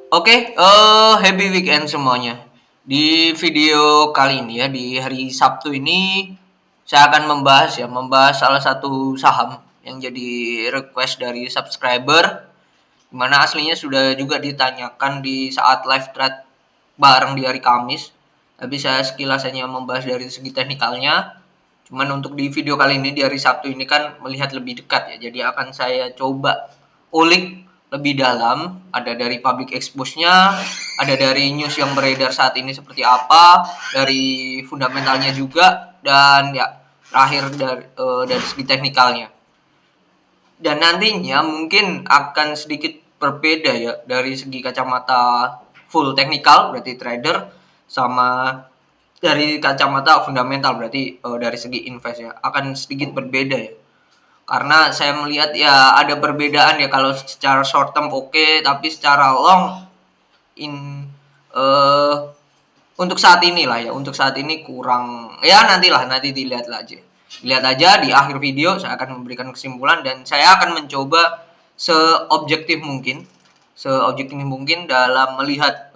Oke, happy weekend semuanya. Di video kali ini ya, di hari Sabtu ini saya akan membahas salah satu saham yang jadi request dari subscriber, dimana aslinya sudah juga ditanyakan di saat live thread bareng di hari Kamis. Tapi saya sekilas hanya membahas dari segi teknikalnya. Cuman untuk di video kali ini di hari Sabtu ini kan melihat lebih dekat ya. Jadi akan saya coba ulik lebih dalam, ada dari public expose-nya, ada dari news yang beredar saat ini seperti apa, dari fundamentalnya juga, dan ya terakhir dari segi teknikalnya. Dan nantinya mungkin akan sedikit berbeda ya dari segi kacamata full teknikal berarti trader, sama dari kacamata fundamental berarti dari segi invest ya akan sedikit berbeda ya. Karena saya melihat ya ada perbedaan ya, kalau secara short term oke, tapi secara long in eh untuk saat ini lah ya, untuk saat ini kurang ya, nanti dilihat aja. Lihat aja di akhir video saya akan memberikan kesimpulan dan saya akan mencoba seobjektif mungkin dalam melihat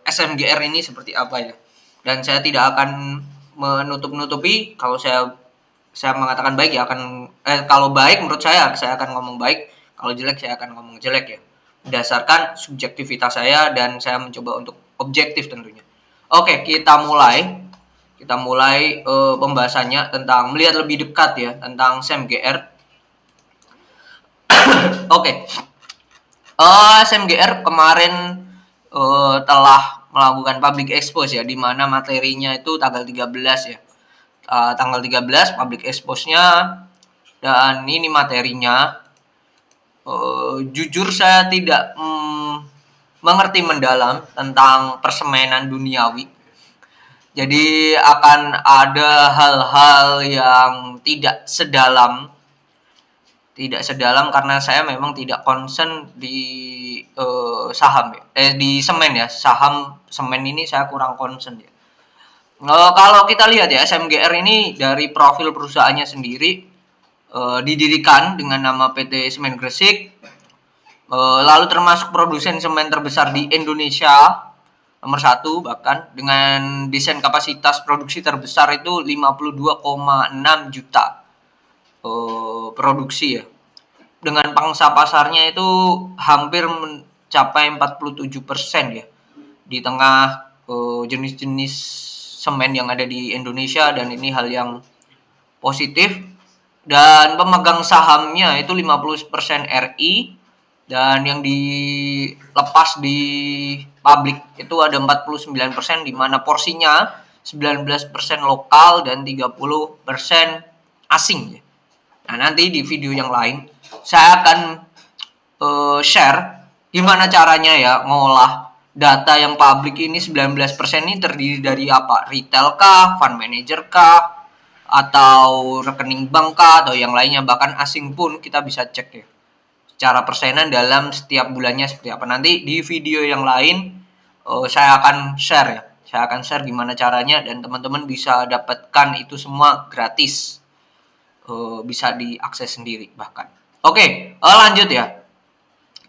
SMGR ini seperti apa ya. Dan saya tidak akan menutup-nutupi kalau saya mengatakan baik ya akan kalau baik menurut saya akan ngomong baik, kalau jelek saya akan ngomong jelek ya, berdasarkan subjektivitas saya dan saya mencoba untuk objektif tentunya. Oke, kita mulai pembahasannya tentang melihat lebih dekat ya tentang SMGR. Oke, SMGR kemarin telah melakukan public expose ya, di mana materinya itu tanggal 13 ya. Tanggal 13 public expose-nya, dan ini materinya jujur saya tidak mengerti mendalam tentang persemenan duniawi. Jadi akan ada hal-hal yang tidak sedalam karena saya memang tidak concern di saham ya. Di semen ya, saham semen ini saya kurang concern ya. Kalau kita lihat ya, SMGR ini dari profil perusahaannya sendiri didirikan dengan nama PT Semen Gresik, lalu termasuk produsen semen terbesar di Indonesia, nomor 1 bahkan, dengan desain kapasitas produksi terbesar itu 52,6 juta produksi ya. Dengan pangsa pasarnya itu hampir mencapai 47% ya, di tengah jenis-jenis semen yang ada di Indonesia, dan ini hal yang positif. Dan pemegang sahamnya itu 50% RI, dan yang dilepas di publik itu ada 49%, di mana porsinya 19% lokal dan 30% asing. Nah, nanti di video yang lain saya akan share gimana caranya ya ngolah data yang publik ini. 19% ini terdiri dari apa? Retail kah, fund manager kah, atau rekening bank kah, atau yang lainnya, bahkan asing pun kita bisa cek ya secara persenan dalam setiap bulannya seperti apa. Nanti di video yang lain saya akan share gimana caranya, dan teman-teman bisa dapatkan itu semua gratis, bisa diakses sendiri bahkan. Oke, lanjut ya.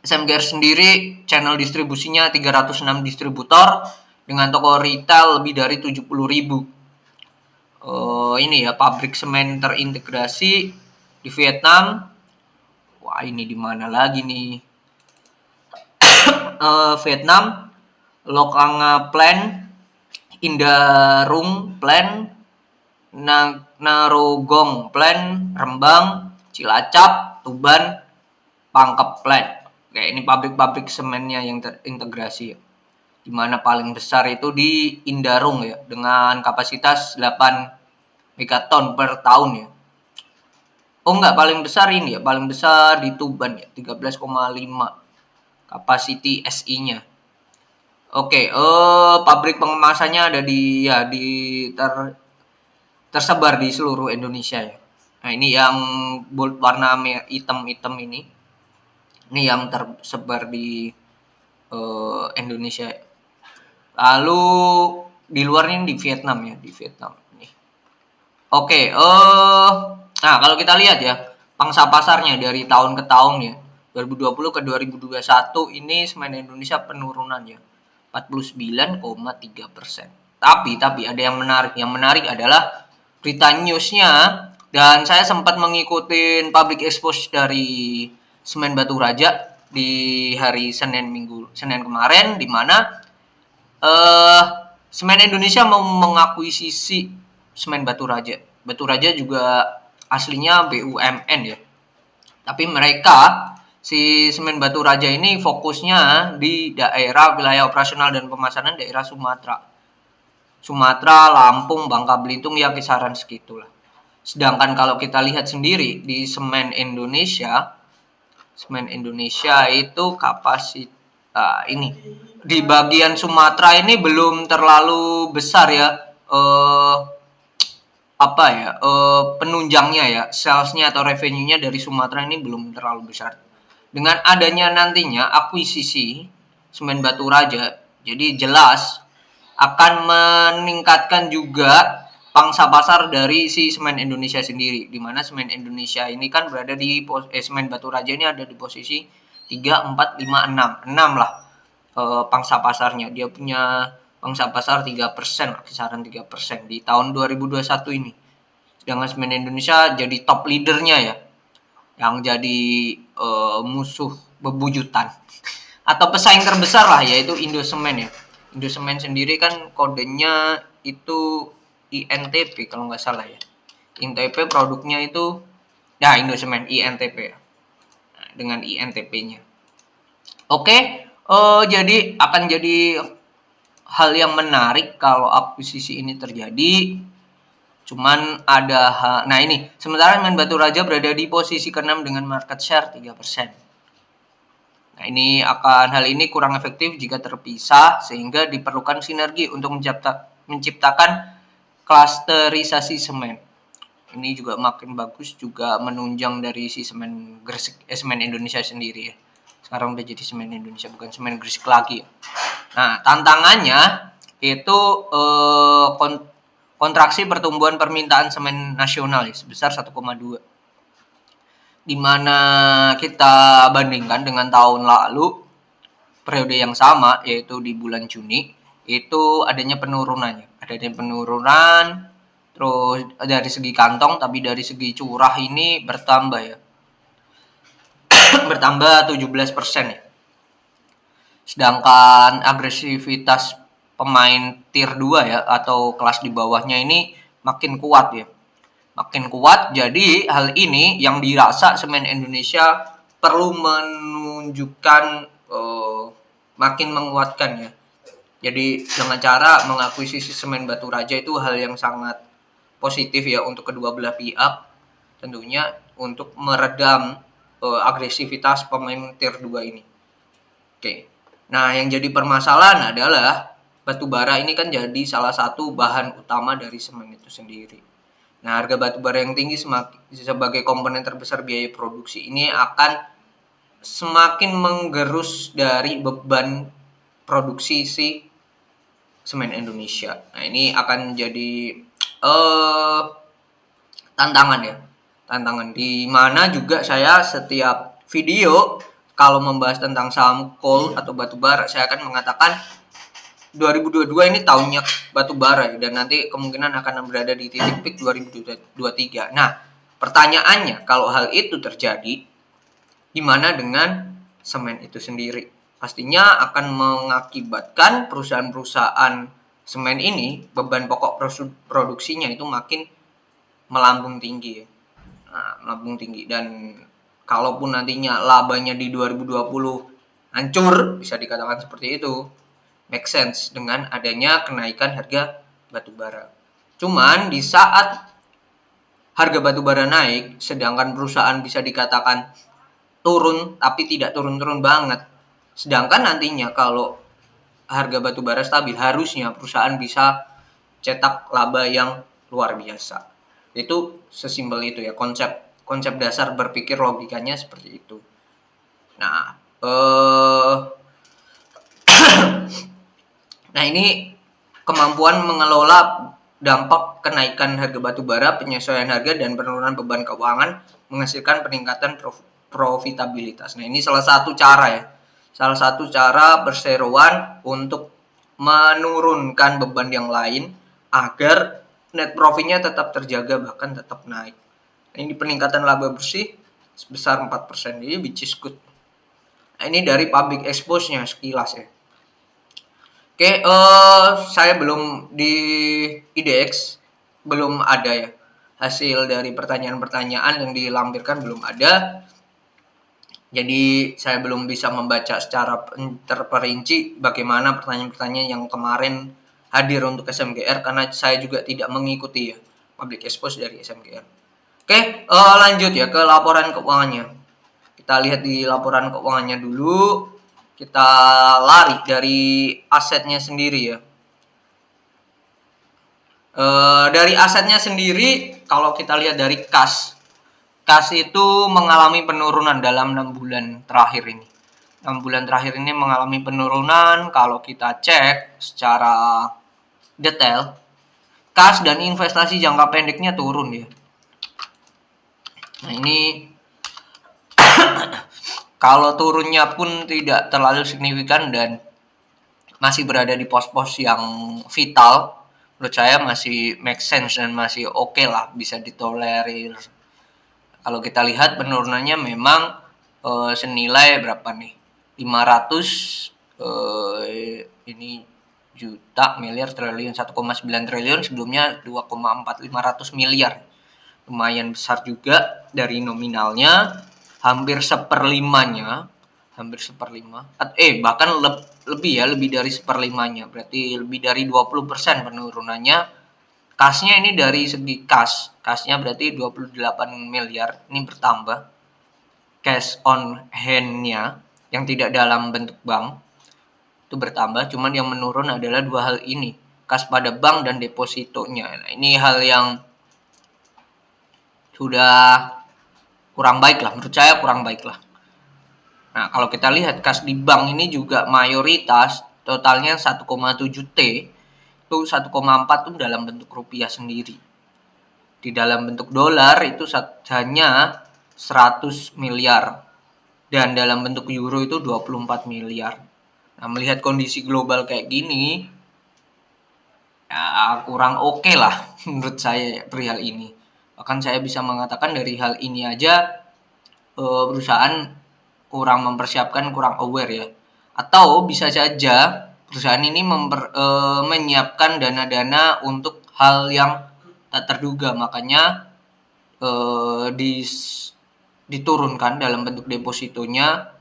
SMGR sendiri channel distribusinya 306 distributor dengan toko retail lebih dari 70.000. Ini ya, pabrik semen terintegrasi di Vietnam. Wah, ini di mana lagi nih? Vietnam, Lokang Plant, Indarung Plant, Narogong Plant, Rembang, Cilacap, Tuban, Pangkep Plant. Oke, ini pabrik-pabrik semennya yang terintegrasi ya. Di mana paling besar itu di Indarung ya, dengan kapasitas 8 megaton per tahun ya. Oh enggak, paling besar ini ya, paling besar di Tuban ya, 13,5 capacity SI-nya. Oke, pabrik pengemasannya ada tersebar di seluruh Indonesia ya. Nah, ini yang bold warna hitam-hitam ini. Ini yang tersebar di Indonesia. Lalu di luar ini di Vietnam ya, di Vietnam nih. Oke, nah kalau kita lihat ya pangsa pasarnya dari tahun ke tahun ya, 2020 ke 2021 ini semen Indonesia penurunan ya, 49,3%. Tapi ada yang menarik. Yang menarik adalah berita newsnya, dan saya sempat mengikuti public expose dari Semen Batu Raja di hari Senin kemarin, di mana Semen Indonesia mau mengakuisisi Semen Batu Raja. Batu Raja juga aslinya BUMN ya. Tapi mereka si Semen Batu Raja ini fokusnya di daerah wilayah operasional dan pemasaran daerah Sumatera, Lampung, Bangka Belitung ya kisaran segitulah. Sedangkan kalau kita lihat sendiri di Semen Indonesia itu kapasitas ini di bagian Sumatera ini belum terlalu besar ya, penunjangnya ya, salesnya atau revenue-nya dari Sumatera ini belum terlalu besar. Dengan adanya nantinya akuisisi Semen Batu Raja, jadi jelas akan meningkatkan juga pangsa pasar dari si Semen Indonesia sendiri, di mana Semen Indonesia ini kan berada di Semen Batu Raja ini ada di posisi 3, 4, 5, 6 lah pangsa pasarnya. Dia punya pangsa pasar 3%, kisaran 3% di tahun 2021 ini. Sedangkan Semen Indonesia jadi top leadernya ya, yang jadi musuh bebuyutan atau pesaing terbesar lah, yaitu Indosemen ya. Indosemen sendiri kan kodenya itu INTP kalau nggak salah ya. INTP produknya itu, nah Indosemen INTP ya, nah, dengan INTP-nya. Oke, jadi akan jadi hal yang menarik kalau akuisisi ini terjadi. Cuman ada nah ini, sementara Semen Batu Raja berada di posisi ke-6 dengan market share 3%. Nah, hal ini kurang efektif jika terpisah, sehingga diperlukan sinergi untuk menciptakan klasterisasi semen. Ini juga makin bagus, juga menunjang dari si Semen Semen Indonesia sendiri ya. Sekarang udah jadi Semen Indonesia, bukan Semen Gresik lagi. Nah, tantangannya itu kontraksi pertumbuhan permintaan semen nasional ya, sebesar 1,2. Di mana kita bandingkan dengan tahun lalu periode yang sama, yaitu di bulan Juni, itu adanya penurunan, terus dari segi kantong, tapi dari segi curah ini bertambah ya, bertambah 17% ya. Sedangkan agresivitas pemain tier 2 ya, atau kelas di bawahnya ini makin kuat ya. Jadi hal ini yang dirasa Semen Indonesia perlu menunjukkan makin menguatkan ya. Jadi dengan cara mengakuisisi Semen Batu Raja itu hal yang sangat positif ya untuk kedua belah pihak, tentunya untuk meredam agresivitas pemain tier 2 ini. Oke. Nah, yang jadi permasalahan adalah batu bara ini kan jadi salah satu bahan utama dari semen itu sendiri. Nah, harga batu bara yang tinggi sebagai komponen terbesar biaya produksi ini akan semakin menggerus dari beban produksi si Semen Indonesia. Nah, ini akan jadi tantangan di mana juga saya setiap video kalau membahas tentang saham coal atau batu bara, saya akan mengatakan 2022 ini tahunnya batu bara dan nanti kemungkinan akan berada di titik peak 2023. Nah, pertanyaannya kalau hal itu terjadi, gimana dengan semen itu sendiri? Pastinya akan mengakibatkan perusahaan-perusahaan semen ini beban pokok produksinya itu makin melambung tinggi ya. Nah, melambung tinggi, dan kalaupun nantinya labanya di 2020 hancur, bisa dikatakan seperti itu, make sense dengan adanya kenaikan harga batu bara. Cuman di saat harga batu bara naik, sedangkan perusahaan bisa dikatakan turun, tapi tidak turun-turun banget. Sedangkan nantinya kalau harga batu bara stabil, harusnya perusahaan bisa cetak laba yang luar biasa. Itu sesimpel itu ya, konsep dasar berpikir logikanya seperti itu. Nah, nah ini kemampuan mengelola dampak kenaikan harga batu bara, penyesuaian harga, dan penurunan beban keuangan menghasilkan peningkatan profitabilitas. Nah, ini salah satu cara ya. Salah satu cara perseroan untuk menurunkan beban yang lain agar net profitnya tetap terjaga bahkan tetap naik. Ini peningkatan laba bersih sebesar 4%, jadi which is good. Nah, ini dari public expose-nya sekilas ya. Oke, saya belum di IDX, belum ada ya. Hasil dari pertanyaan-pertanyaan yang dilampirkan belum ada. Jadi saya belum bisa membaca secara terperinci bagaimana pertanyaan-pertanyaan yang kemarin hadir untuk SMGR karena saya juga tidak mengikuti ya public expose dari SMGR. Oke, lanjut ya ke laporan keuangannya. Kita lihat di laporan keuangannya dulu. Kita lari dari asetnya sendiri ya. Dari asetnya sendiri, kalau kita lihat dari kas itu mengalami penurunan dalam 6 bulan terakhir ini. 6 bulan terakhir ini mengalami penurunan. Kalau kita cek secara detail, kas dan investasi jangka pendeknya turun ya. Nah, ini kalau turunnya pun tidak terlalu signifikan dan masih berada di pos-pos yang vital, menurut saya masih make sense dan masih oke lah, bisa ditolerir. Kalau kita lihat penurunannya memang senilai berapa nih? 500 ini juta, miliar, triliun, 1,9 triliun, sebelumnya 2,45 miliar. Lumayan besar juga dari nominalnya, hampir seperlimanya, bahkan lebih ya, lebih dari seperlimanya, berarti lebih dari 20% penurunannya. Kasnya ini dari segi kasnya berarti 28 miliar, ini bertambah. Cash on hand-nya yang tidak dalam bentuk bank itu bertambah, cuman yang menurun adalah dua hal ini, kas pada bank dan depositonya. Nah, ini hal yang sudah kurang baik lah, menurut saya kurang baik lah. Nah, kalau kita lihat kas di bank ini juga mayoritas totalnya 1,7 T, itu 1,4 itu dalam bentuk rupiah sendiri. Di dalam bentuk dolar itu hanya 100 miliar dan dalam bentuk euro itu 24 miliar. Nah, melihat kondisi global kayak gini ya kurang oke lah menurut saya perihal ini. Bahkan saya bisa mengatakan dari hal ini aja perusahaan kurang mempersiapkan, kurang aware ya. Atau bisa saja perusahaan ini menyiapkan dana-dana untuk hal yang tak terduga, makanya diturunkan dalam bentuk depositonya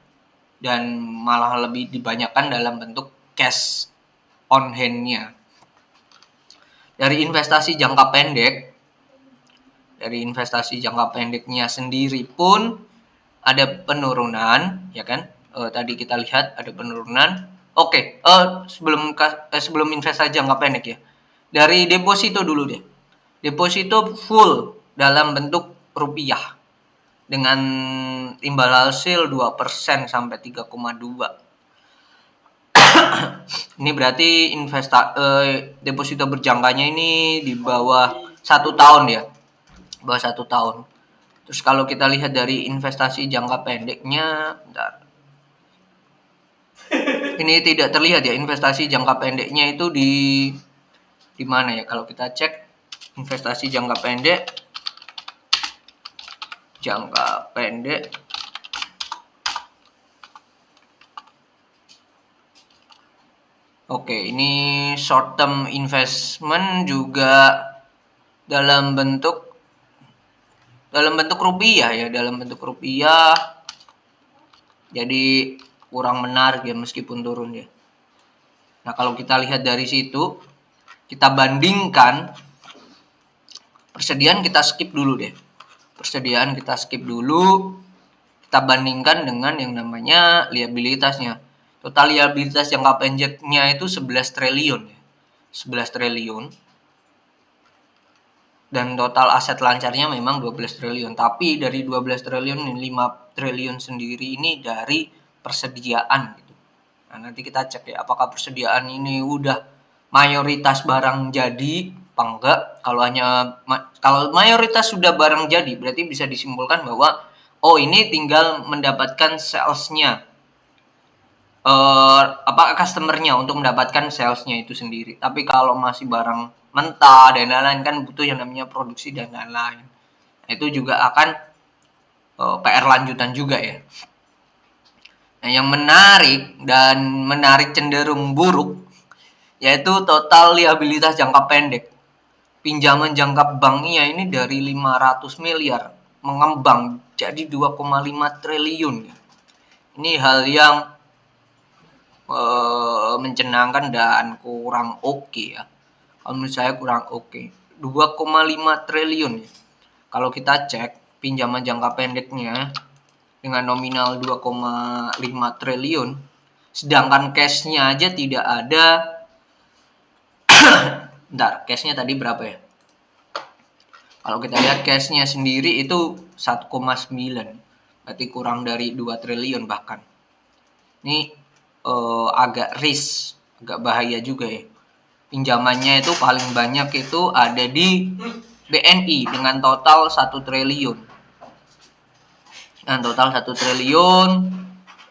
dan malah lebih dibanyakan dalam bentuk cash on hand-nya. Dari investasi jangka pendeknya sendiri pun ada penurunan, ya kan? Tadi kita lihat ada penurunan. Oke, sebelum investasi jangka pendek ya. Dari deposito dulu deh. Deposito full dalam bentuk rupiah dengan timbal hasil 2% sampai 3,2. Ini berarti deposito berjangkanya ini di bawah 1 tahun ya. Bawah 1 tahun. Terus kalau kita lihat dari investasi jangka pendeknya, bentar. Ini tidak terlihat ya investasi jangka pendeknya itu di mana ya? Kalau kita cek investasi jangka pendek. Oke, ini short term investment juga dalam bentuk rupiah ya, dalam bentuk rupiah. Jadi kurang menarik ya meskipun turun ya. Nah, kalau kita lihat dari situ, kita bandingkan persediaan, kita skip dulu deh. Kita bandingkan dengan yang namanya liabilitasnya. Total liabilitas jangka pendeknya itu 11 triliun ya. 11 triliun. Dan total aset lancarnya memang 12 triliun. Tapi dari 12 triliun, 5 triliun sendiri ini dari persediaan gitu. Nah, nanti kita cek ya apakah persediaan ini udah mayoritas barang jadi apa enggak. Kalau mayoritas sudah barang jadi, berarti bisa disimpulkan bahwa oh ini tinggal mendapatkan salesnya, customernya untuk mendapatkan salesnya itu sendiri. Tapi kalau masih barang mentah dan lain-lain kan butuh yang namanya produksi dan lain-lain. Itu juga akan PR lanjutan juga ya. Nah, yang menarik cenderung buruk yaitu total liabilitas jangka pendek. Pinjaman jangka banknya ini dari 500 miliar mengembang jadi 2,5 triliun. Ini hal yang mencenangkan dan kurang oke ya. Kalau menurut saya kurang oke. 2,5 triliun ya. Kalau kita cek pinjaman jangka pendeknya dengan nominal 2,5 triliun, sedangkan cashnya aja tidak ada. Bentar, cashnya tadi berapa ya? Kalau kita lihat cashnya sendiri itu 1,9, berarti kurang dari 2 triliun bahkan. Ini agak risk, agak bahaya juga ya. Pinjamannya itu paling banyak itu ada di BNI dengan total 1 triliun. Dengan total 1 triliun.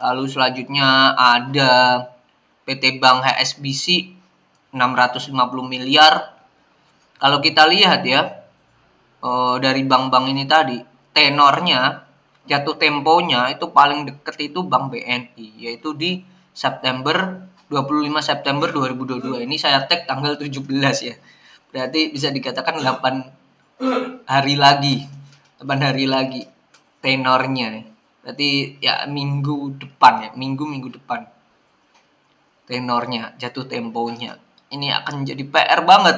Lalu selanjutnya ada PT Bank HSBC 650 miliar. Kalau kita lihat ya, dari bank-bank ini tadi, tenornya, jatuh temponya itu paling deket itu Bank BNI, yaitu di September 25 September 2022. Ini saya tag tanggal 17 ya. Berarti bisa dikatakan 8 hari lagi. 8 hari lagi tenornya. Berarti ya minggu depan tenornya, jatuh temponya. Ini akan jadi PR banget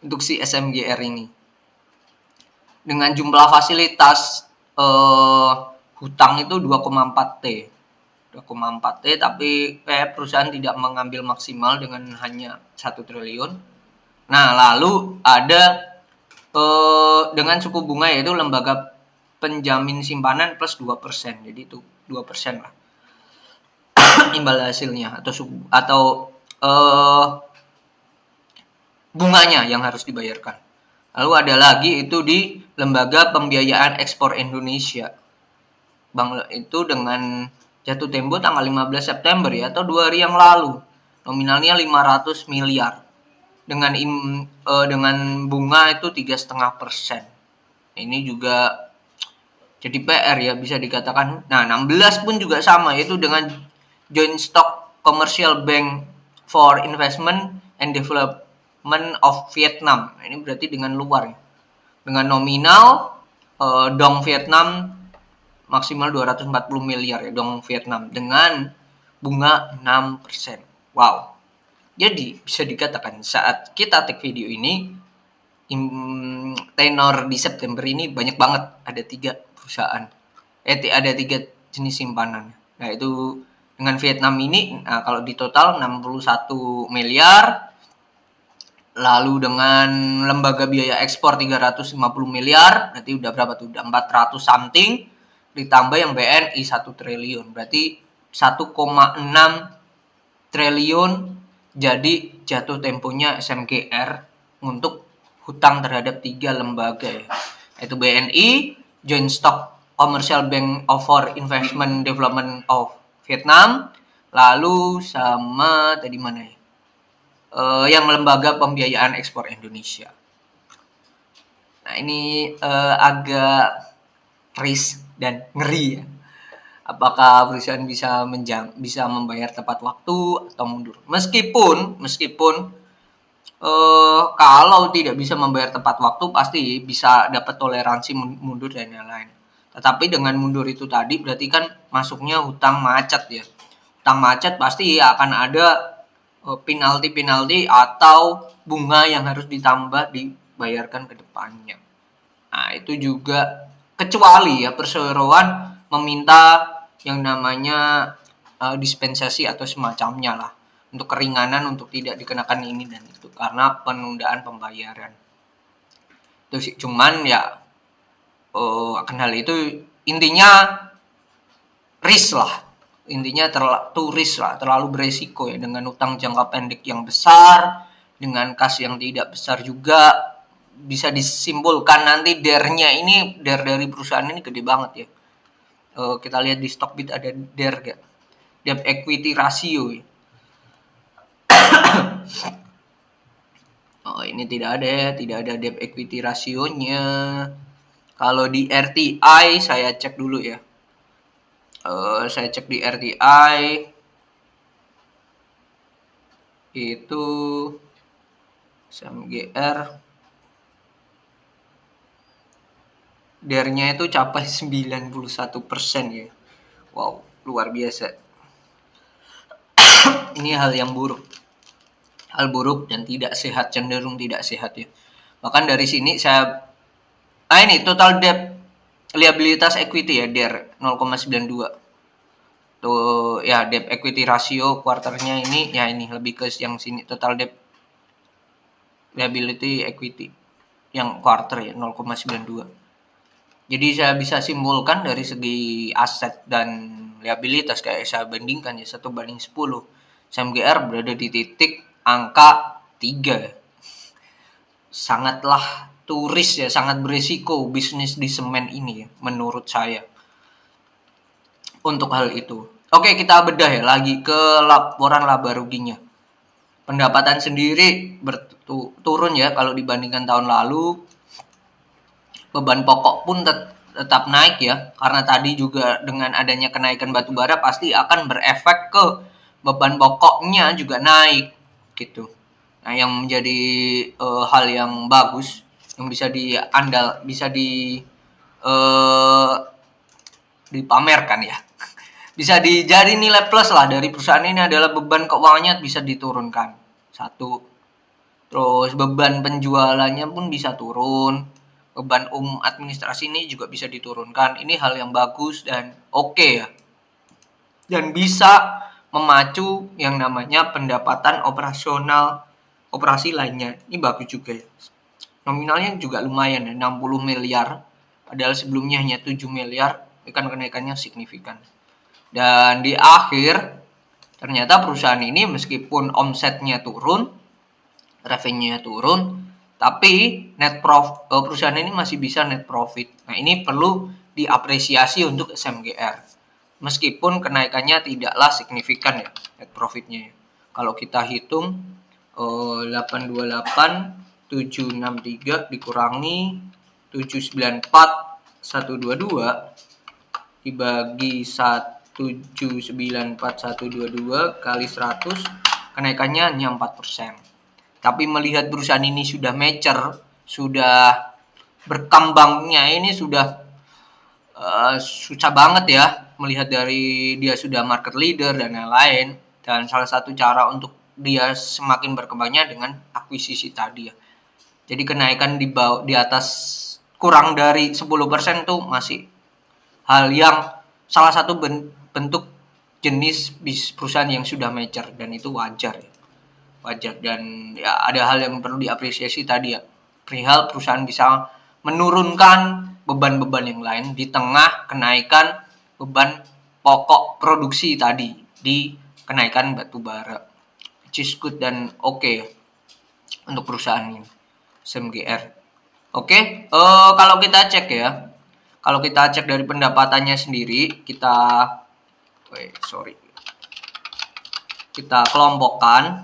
untuk si SMGR ini. Dengan jumlah fasilitas hutang itu 2,4 T. 2,4 T, tapi perusahaan tidak mengambil maksimal dengan hanya 1 triliun. Nah, lalu ada dengan suku bunga yaitu lembaga penjamin simpanan plus 2%. Jadi itu 2% lah imbal hasilnya atau bunganya yang harus dibayarkan. Lalu ada lagi itu di Lembaga Pembiayaan Ekspor Indonesia. Bank itu dengan jatuh tempo tanggal 15 September ya, atau 2 hari yang lalu. Nominalnya 500 miliar. Dengan bunga itu 3,5%. Ini juga jadi PR ya, bisa dikatakan. Nah, 16 pun juga sama, yaitu dengan Joint Stock Commercial Bank for Investment and Development of Vietnam. Ini berarti dengan luar ya. Dengan nominal dong Vietnam maksimal 240 miliar ya, dong Vietnam dengan bunga 6%. Wow. Jadi bisa dikatakan saat kita take video ini tenor di September ini banyak banget, ada 3 perusahaan. Ada 3 jenis simpanan. Nah, itu dengan Vietnam ini, nah kalau di total 61 miliar. Lalu dengan lembaga biaya ekspor 350 miliar, berarti udah berapa tuh? Udah 400 something, ditambah yang BNI 1 triliun. Berarti 1,6 triliun jadi jatuh temponya SMGR untuk hutang terhadap 3 lembaga ya. Yaitu BNI, Joint Stock Commercial Bank for Investment Development of Vietnam, lalu sama tadi mana ya? Yang lembaga pembiayaan ekspor Indonesia. Nah, ini agak risk dan ngeri ya. Apakah perusahaan bisa membayar tepat waktu atau mundur? Meskipun kalau tidak bisa membayar tepat waktu pasti bisa dapat toleransi mundur dan lain-lain. Tetapi dengan mundur itu tadi berarti kan masuknya hutang macet ya. Hutang macet pasti akan ada penalti atau bunga yang harus ditambah dibayarkan ke depannya. Nah, itu juga kecuali ya perseroan meminta yang namanya dispensasi atau semacamnya lah untuk keringanan untuk tidak dikenakan ini dan itu karena penundaan pembayaran. Itu sih, cuman ya akan hal itu intinya risk lah. Intinya terlalu beresiko ya dengan utang jangka pendek yang besar, dengan kas yang tidak besar juga. Bisa disimpulkan nanti DER-nya ini, DER dari perusahaan ini gede banget ya. kita lihat di Stockbit ada DER gak? Debt equity ratio ya. Oh, ini tidak ada ya, tidak ada debt equity rasionya. Kalau di RTI saya cek dulu ya. Saya cek di RTI itu SMGR DER-nya itu capai 91% ya. Wow, luar biasa. Ini hal yang buruk. Hal buruk dan tidak sehat, cenderung tidak sehat ya. Bahkan dari sini saya ini total debt liabilitas equity ya, DER 0,92. Tuh ya, debt equity ratio kuarternya ini ya, ini lebih ke yang sini, total debt liability equity yang kuarter ya 0,92. Jadi saya bisa simpulkan dari segi aset dan liabilitas kayak saya bandingkan ya 1/10. SMGR berada di titik angka 3 ya. Sangatlah turis ya, sangat berisiko bisnis di semen ini ya, menurut saya. Untuk hal itu. Oke, kita bedah ya lagi ke laporan laba ruginya. Pendapatan sendiri turun ya kalau dibandingkan tahun lalu. Beban pokok pun tetap naik ya, karena tadi juga dengan adanya kenaikan batubara pasti akan berefek ke beban pokoknya juga naik gitu. Nah, yang menjadi hal yang bagus yang bisa dipamerkan ya. Bisa dijadi nilai plus lah dari perusahaan ini adalah beban keuangannya bisa diturunkan. Satu. Terus beban penjualannya pun bisa turun. Beban administrasi ini juga bisa diturunkan. Ini hal yang bagus dan oke ya. Dan bisa memacu yang namanya pendapatan operasional operasi lainnya. Ini bagus juga ya. Nominalnya juga lumayan ya, 60 miliar. Padahal sebelumnya hanya 7 miliar. Ini kan kenaikannya signifikan. Dan di akhir ternyata perusahaan ini meskipun omsetnya turun, revenue-nya turun, tapi perusahaan ini masih bisa net profit. Nah, ini perlu diapresiasi untuk SMGR. Meskipun kenaikannya tidaklah signifikan ya net profitnya. Kalau kita hitung 828.763 dikurangi 794.122 dibagi 1794122 kali 100, kenaikannya hanya 4%. Tapi melihat perusahaan ini sudah mature, sudah berkembangnya, ini sudah susah banget ya, melihat dari dia sudah market leader dan lain-lain. Dan salah satu cara untuk dia semakin berkembangnya dengan akuisisi tadi ya. Jadi kenaikan di atas kurang dari 10% tuh masih hal yang salah satu bentuk jenis perusahaan yang sudah mature, dan itu wajar ya. Wajar, dan ya ada hal yang perlu diapresiasi tadi ya, perihal perusahaan bisa menurunkan beban-beban yang lain di tengah kenaikan beban pokok produksi tadi di kenaikan batu bara, which is good dan oke untuk perusahaan ini SMGR. Oke, kalau kita cek ya, kalau kita cek dari pendapatannya sendiri, kita kelompokkan.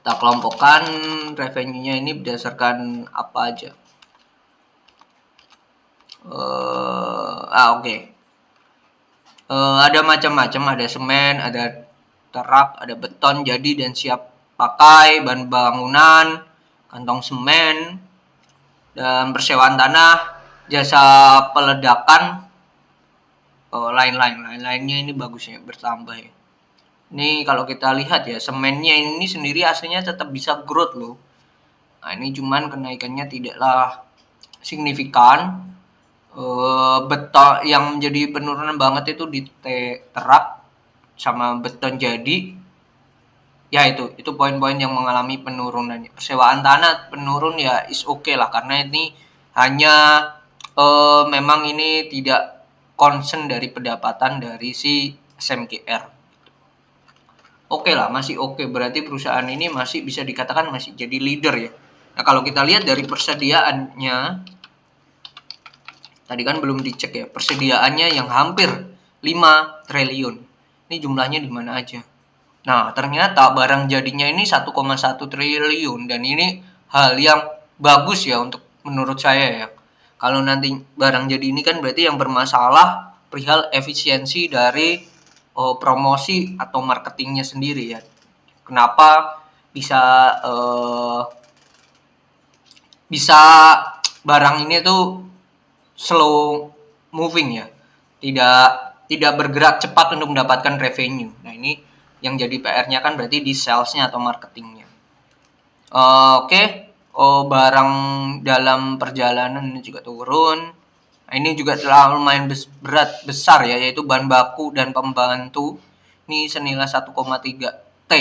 Kita kelompokkan revenue-nya ini berdasarkan apa aja. Oke. Ada macam-macam, ada semen, ada terap, ada beton jadi dan siap pakai, bahan bangunan, kantong semen, dan persewaan tanah, jasa peledakan, lainnya ini bagusnya bertambah ya. Ini kalau kita lihat ya, semennya ini sendiri aslinya tetap bisa growth loh. Nah, ini cuman kenaikannya tidaklah signifikan. Beton yang menjadi penurunan banget itu di terap sama beton jadi. Ya itu poin-poin yang mengalami penurunan. Persewaan tanah penurun ya is okay lah, karena ini hanya memang ini tidak concern dari pendapatan dari si SMGR. Oke lah, masih oke. Berarti perusahaan ini masih bisa dikatakan masih jadi leader ya Nah, kalau kita lihat dari persediaannya, tadi kan belum dicek ya, persediaannya yang hampir 5 triliun. Ini jumlahnya di mana aja? Nah, ternyata barang jadinya ini 1,1 triliun dan ini hal yang bagus ya untuk menurut saya ya. Kalau nanti barang jadi ini kan berarti yang bermasalah perihal efisiensi dari promosi atau marketingnya sendiri ya. Kenapa bisa bisa barang ini tuh slow moving ya, tidak bergerak cepat untuk mendapatkan revenue. Nah, ini yang jadi PR-nya kan berarti di sales-nya atau marketingnya. Oke, barang dalam perjalanan ini juga turun. Nah, ini juga telah lumayan besar ya, yaitu bahan baku dan pembantu. Ini senilai 1,3 T.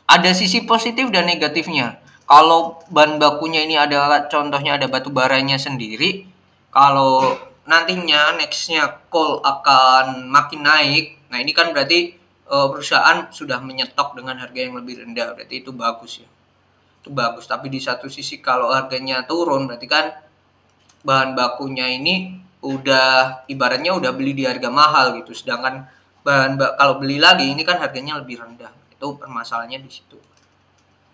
Ada sisi positif dan negatifnya. Kalau bahan bakunya ini adalah contohnya ada batu baranya sendiri, kalau nantinya nextnya coal akan makin naik, nah ini kan berarti perusahaan sudah menyetok dengan harga yang lebih rendah, berarti itu bagus ya. Itu bagus, tapi di satu sisi kalau harganya turun berarti kan bahan bakunya ini udah ibaratnya udah beli di harga mahal gitu, sedangkan kalau beli lagi ini kan harganya lebih rendah. Itu permasalahannya di situ.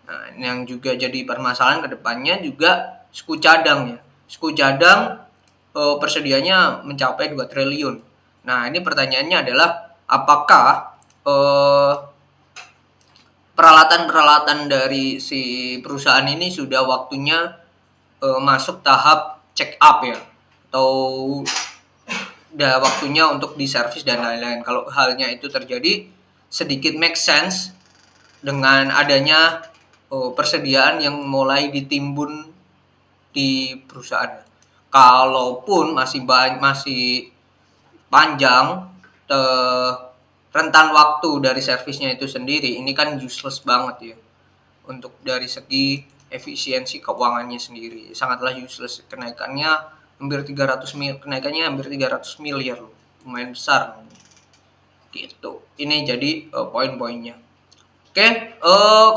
Nah, yang juga jadi permasalahan ke depannya juga suku cadang ya. Suku cadang persediaannya mencapai 2 triliun. Nah, ini pertanyaannya adalah apakah peralatan-peralatan dari si perusahaan ini sudah waktunya masuk tahap check up ya, atau udah waktunya untuk diservis dan lain-lain. Kalau halnya itu terjadi, sedikit make sense dengan adanya persediaan yang mulai ditimbun di perusahaan. Kalaupun masih panjang rentan waktu dari servisnya itu sendiri, ini kan useless banget ya untuk dari segi efisiensi keuangannya sendiri, sangatlah useless. Kenaikannya hampir 300 miliar loh, lumayan besar gitu. Ini jadi poin-poinnya. Oke,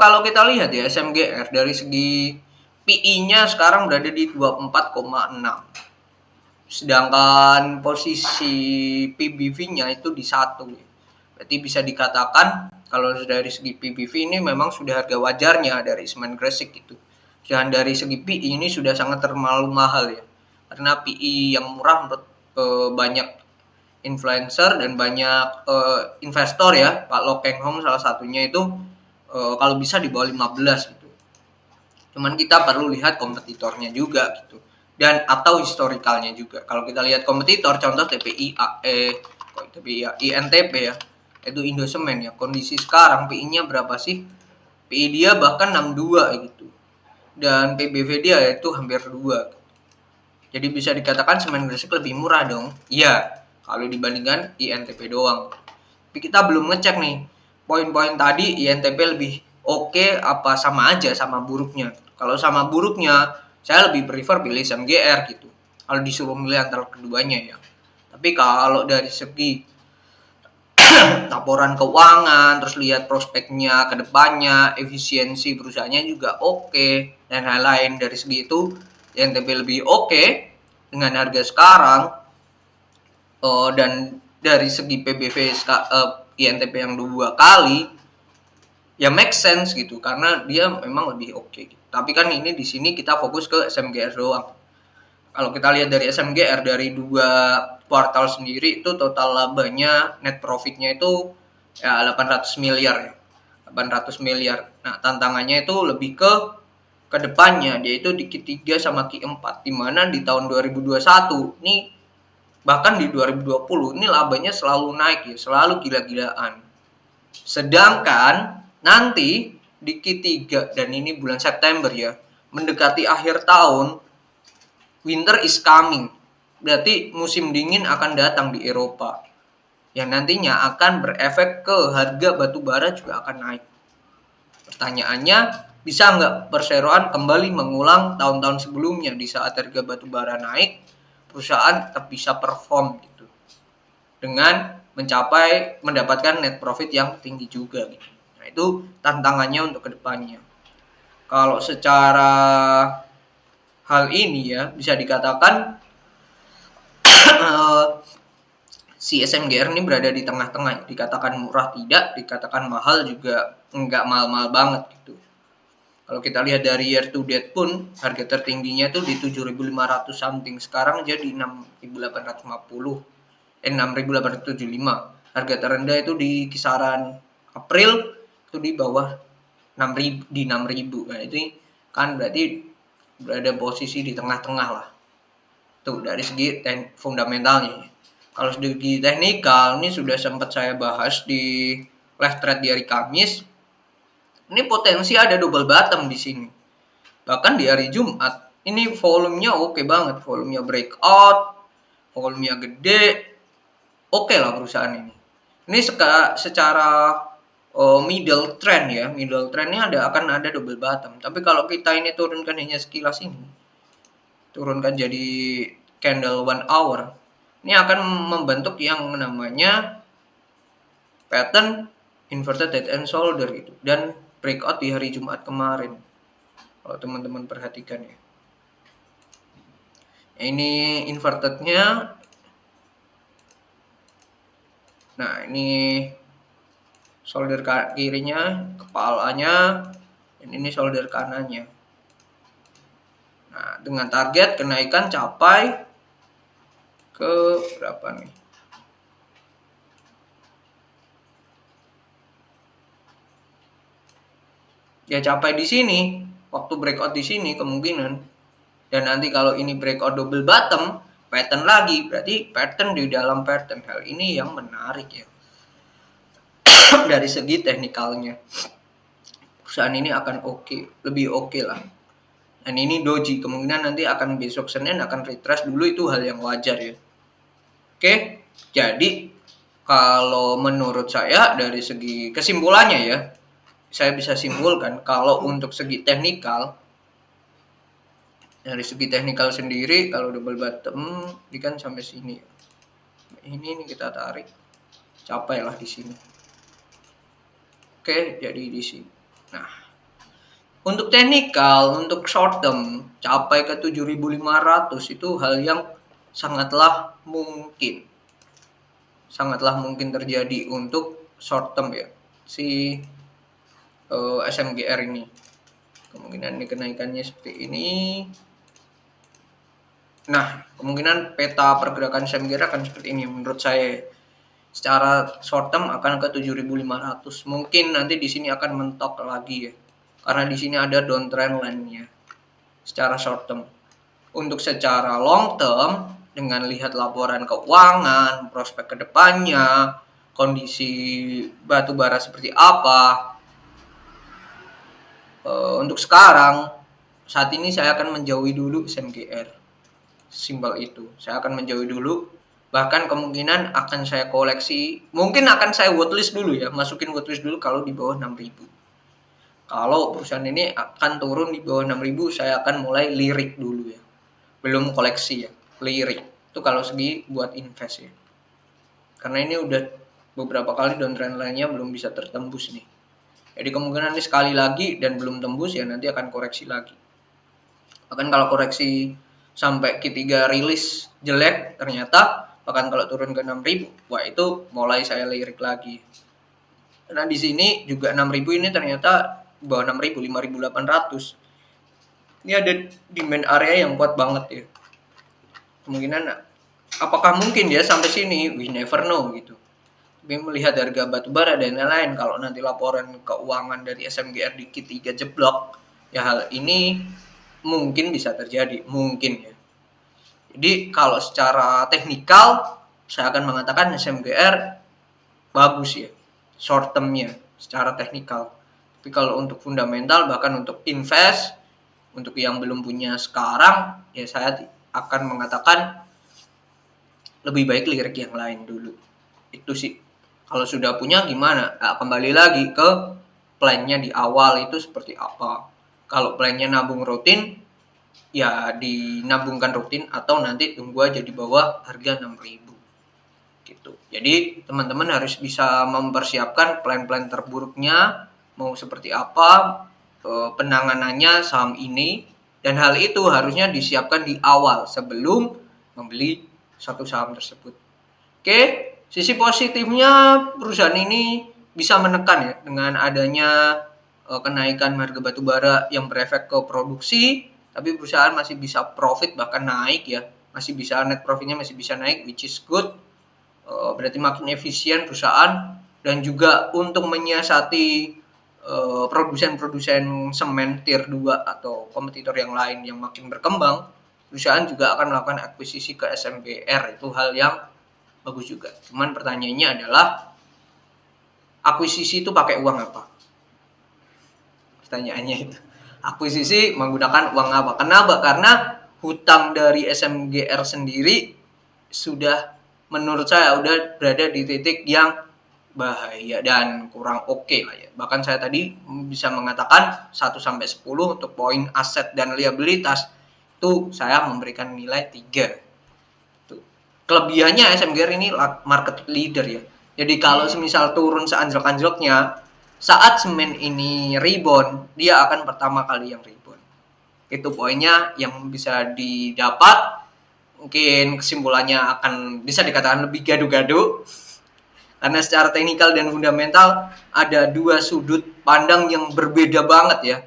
kalau kita lihat ya SMGR dari segi PI-nya sekarang berada di 24,6. Sedangkan posisi PBV-nya itu di 1. Berarti bisa dikatakan kalau dari segi PBV ini memang sudah harga wajarnya dari semen Gresik gitu. Dan dari segi PI ini sudah sangat terlalu mahal ya. Karena PI yang murah menurut banyak influencer dan banyak investor ya, Pak Lo Keng Hong salah satunya itu kalau bisa di bawah 15 gitu. Cuman kita perlu lihat kompetitornya juga gitu. Dan atau historikalnya juga. Kalau kita lihat kompetitor, contoh INTP ya, itu Indosemen ya. Kondisi sekarang PI-nya berapa sih? PI dia bahkan 62 gitu. Dan PBV dia itu hampir 2. Jadi bisa dikatakan semen Gresik lebih murah dong. Iya, kalau dibandingkan INTP doang. Tapi kita belum ngecek nih, poin-poin tadi INTP lebih oke apa sama aja sama buruknya. Kalau sama buruknya, saya lebih prefer pilih SMGR gitu. Kalau disuruh milih antara keduanya ya. Tapi kalau dari segi laporan keuangan, terus lihat prospeknya ke depannya, efisiensi perusahaannya juga oke, dan lain-lain dari segi itu, INTP lebih oke dengan harga sekarang, dan dari segi PBV INTP yang 2 kali, ya make sense gitu karena dia memang lebih oke. Gitu. Tapi kan ini di sini kita fokus ke SMGR doang. Kalau kita lihat dari SMGR dari 2 kuartal sendiri itu total labanya net profitnya itu ya 800 miliar ya. 800 miliar. Nah, tantangannya itu lebih ke depannya, yaitu di Q3 sama Q4 di mana di tahun 2021 ini bahkan di 2020 ini labanya selalu naik ya, selalu gila-gilaan. Sedangkan nanti di Q3 dan ini bulan September ya, mendekati akhir tahun, winter is coming. Berarti musim dingin akan datang di Eropa. Yang nantinya akan berefek ke harga batu bara juga akan naik. Pertanyaannya, bisa nggak perseroan kembali mengulang tahun-tahun sebelumnya di saat harga batu bara naik, perusahaan tetap bisa perform gitu. Dengan mendapatkan net profit yang tinggi juga gitu. Nah, itu tantangannya untuk kedepannya. Kalau secara hal ini ya bisa dikatakan si SMGR ini berada di tengah-tengah, dikatakan murah tidak, dikatakan mahal juga enggak mahal-mahal banget gitu. Kalau kita lihat dari year to date pun harga tertingginya itu di 7.500 something, sekarang jadi 6.850, 6.875. Harga terendah itu di kisaran April itu di bawah 6.000, di 6.000. Nah, itu kan berarti berada posisi di tengah-tengah lah. Tuh dari segi fundamentalnya. Kalau segi teknikal ini sudah sempat saya bahas di live trade di hari Kamis. Ini potensi ada double bottom di sini. Bahkan di hari Jumat ini volumenya oke banget, volumenya breakout, volumenya gede, oke lah perusahaan ini. Ini secara middle trend ya, middle trendnya akan ada double bottom. Tapi kalau kita ini turunkan hanya sekilas ini, turunkan jadi candle 1 hour, ini akan membentuk yang namanya pattern inverted head and shoulder gitu, dan breakout di hari Jumat kemarin. Kalau teman-teman perhatikan ya. Ini invertednya. Nah, ini shoulder kirinya, kepalanya, dan ini shoulder kanannya. Nah, dengan target kenaikan capai ke berapa nih? Ya capai di sini, waktu breakout di sini kemungkinan. Dan nanti kalau ini breakout double bottom, pattern lagi, berarti pattern di dalam pattern. Hal ini yang menarik ya. Dari segi teknikalnya. Perusahaan ini akan lebih oke lah. Dan ini doji, kemungkinan nanti akan besok Senin akan retrace dulu, itu hal yang wajar ya. Oke, jadi kalau menurut saya dari segi kesimpulannya ya, saya bisa simpulkan kalau untuk segi teknikal, dari segi teknikal sendiri kalau double bottom ini kan sampai sini. Ini kita tarik, capailah di sini. Oke, jadi di sini. Nah, untuk teknikal, untuk short term capai ke 7.500 itu hal yang sangatlah mungkin. Sangatlah mungkin terjadi untuk short term ya. Si SMGR ini. Kemungkinan ini kenaikannya seperti ini. Nah, kemungkinan peta pergerakan SMGR akan seperti ini menurut saya. Secara short term akan ke 7.500. Mungkin nanti di sini akan mentok lagi ya. Karena di sini ada downtrend line-nya. Secara short term. Untuk secara long term, dengan lihat laporan keuangan, prospek kedepannya, kondisi batubara seperti apa, untuk sekarang, saat ini saya akan menjauhi dulu SMGR. Simbol itu, saya akan menjauhi dulu. Bahkan kemungkinan akan saya koleksi, mungkin akan saya watchlist dulu ya, masukin watchlist dulu kalau di bawah 6.000. Kalau perusahaan ini akan turun di bawah 6.000, saya akan mulai lirik dulu ya. Belum koleksi ya, lirik. Itu kalau segi buat invest ya. Karena ini udah beberapa kali downtrend lainnya belum bisa tertembus nih. Jadi kemungkinan ini sekali lagi dan belum tembus ya nanti akan koreksi lagi. Bahkan kalau koreksi sampai Q3 rilis jelek ternyata, bahkan kalau turun ke 6.000, wah itu mulai saya lirik lagi. Karena di sini juga 6.000 ini ternyata bawah 6.000, 5.800. Ini ada demand area yang kuat banget ya. Kemungkinan apakah mungkin dia sampai sini? We never know gitu. Tapi melihat harga batubara dan lain-lain, kalau nanti laporan keuangan dari SMGR di Q3 jeblok, ya hal ini mungkin bisa terjadi, mungkin ya. Jadi kalau secara teknikal, saya akan mengatakan SMGR bagus ya, short termnya secara teknikal. Tapi kalau untuk fundamental, bahkan untuk invest, untuk yang belum punya sekarang, ya saya akan mengatakan lebih baik lirik yang lain dulu. Itu sih. Kalau sudah punya gimana? Nah, kembali lagi ke plan-nya di awal itu seperti apa. Kalau plan-nya nabung rutin, ya dinabungkan rutin atau nanti tunggu aja di bawah harga 6.000. Gitu. Jadi teman-teman harus bisa mempersiapkan plan-plan terburuknya mau seperti apa. penanganannya saham ini, dan hal itu harusnya disiapkan di awal sebelum membeli suatu saham tersebut. Oke, sisi positifnya perusahaan ini bisa menekan ya dengan adanya kenaikan harga batu bara yang berefek ke produksi, tapi perusahaan masih bisa profit bahkan naik ya, masih bisa net profitnya masih bisa naik, which is good. Berarti makin efisien perusahaan, dan juga untuk menyiasati produsen-produsen semen tier 2 atau kompetitor yang lain yang makin berkembang, perusahaan juga akan melakukan akuisisi ke SMGR. Itu hal yang bagus juga. Cuman pertanyaannya adalah, akuisisi itu pakai uang apa? Pertanyaannya itu. Akuisisi menggunakan uang apa? Kenapa? Karena hutang dari SMGR sendiri sudah, menurut saya udah berada di titik yang bahaya dan kurang oke lah ya. Bahkan saya tadi bisa mengatakan 1-10 untuk poin aset dan liabilitas itu saya memberikan nilai 3. Tuh. Kelebihannya SMGR ini market leader ya. Jadi kalau semisal turun seanjlok-anjloknya, saat semen ini rebound, dia akan pertama kali yang rebound. Itu poinnya yang bisa didapat. Mungkin kesimpulannya akan bisa dikatakan lebih gaduh-gaduh, karena secara teknikal dan fundamental ada dua sudut pandang yang berbeda banget ya.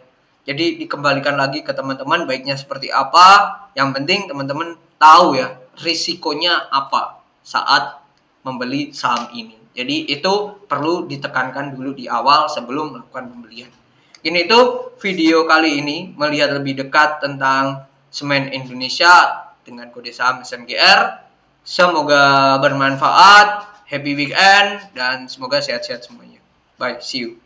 Jadi dikembalikan lagi ke teman-teman baiknya seperti apa. Yang penting teman-teman tahu ya risikonya apa saat membeli saham ini. Jadi itu perlu ditekankan dulu di awal sebelum melakukan pembelian. Ini itu video kali ini melihat lebih dekat tentang semen Indonesia dengan kode saham SMGR. Semoga bermanfaat. Happy weekend dan semoga sehat-sehat semuanya. Bye, see you.